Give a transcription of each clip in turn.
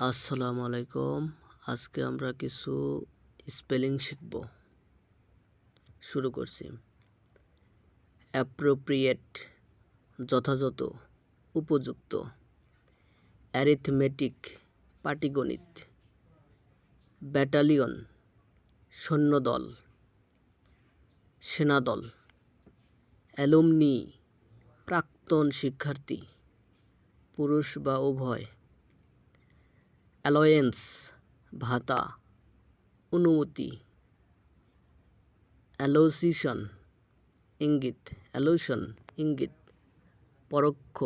আসসালামু আলাইকুম। আজকে আমরা কিছু স্পেলিং শিখব। শুরু করছি। অ্যাপ্রোপ্রিয়েট যথাযথ, উপযুক্ত। অ্যারিথমেটিক পাটিগণিত। ব্যাটালিয়ন সৈন্যদল, সেনাদল। অ্যালুমনি প্রাক্তন শিক্ষার্থী, পুরুষ বা উভয়। অ্যালোয়েন্স ভাতা, অনুমতি। অ্যালোসিশন ইঙ্গিত, অ্যালোশন ইঙ্গিত, পরোক্ষ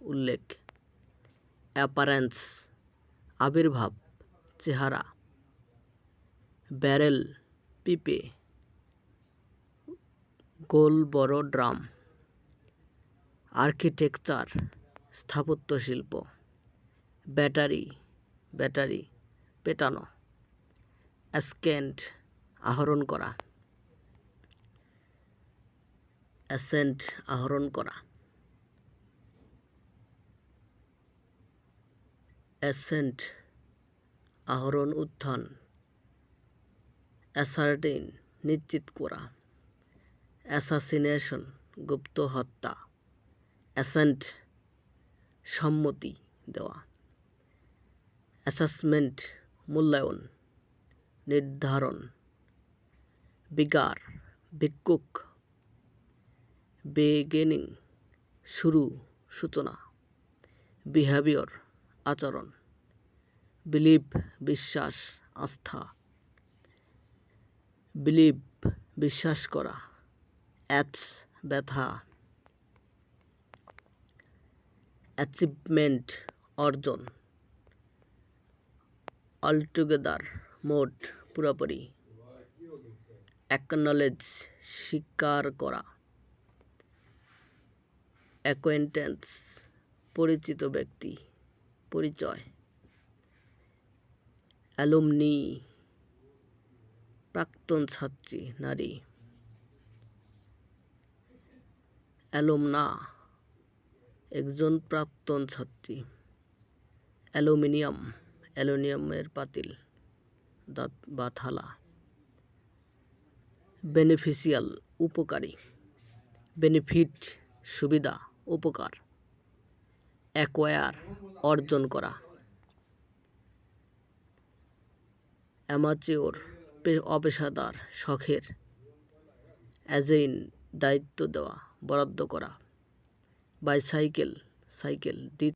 উল্লেখ। অ্যাপারেন্স আবির্ভাব, চেহারা। ব্যারেল পিপে, গোল বড় ড্রাম। আর্কিটেকচার স্থাপত্যশিল্প। ব্যাটারি পেটানো। অ্যাসকেন্ট আহরণ করা, অ্যাসেন্ট আহরণ করা। অ্যাসেন্ট আহরণ উত্থান। অ্যাসার্টেইন নিশ্চিত করা। অ্যাসাসিনেশন গুপ্ত হত্যা। অ্যাসেন্ট সম্মতি দেওয়া। অ্যাসেসমেন্ট মূল্যায়ন, নির্ধারণ। বিগার ভিক্ষুক। বিগিনিং শুরু, সূচনা। বিহেভিয়র আচরণ। বিলিভ বিশ্বাস, আস্থা। বিলিভ বিশ্বাস করা। অ্যাচ ব্যথা। অ্যাচিভমেন্ট অর্জন। অলটুগেদার মোট পুরোপুরি। অ্যাকনলেজ স্বীকার করা। অ্যাকোয়েন্টেন্স পরিচিত ব্যক্তি, পরিচয়। অ্যালুমনি প্রাক্তন ছাত্রী, নারী। অ্যালুমনা একজন প্রাক্তন ছাত্রী। অ্যালুমিনিয়ামের পাতিল বা থালা। বেনিফিশিয়াল উপকারী। বেনিফিট সুবিধা, উপকার। অ্যাকোয়ার অর্জন করা। অ্যামাচিওর অপেশাদার, শখের। অ্যাজেইন দায়িত্ব দেওয়া, বরাদ্দ করা। Bicycle cycle,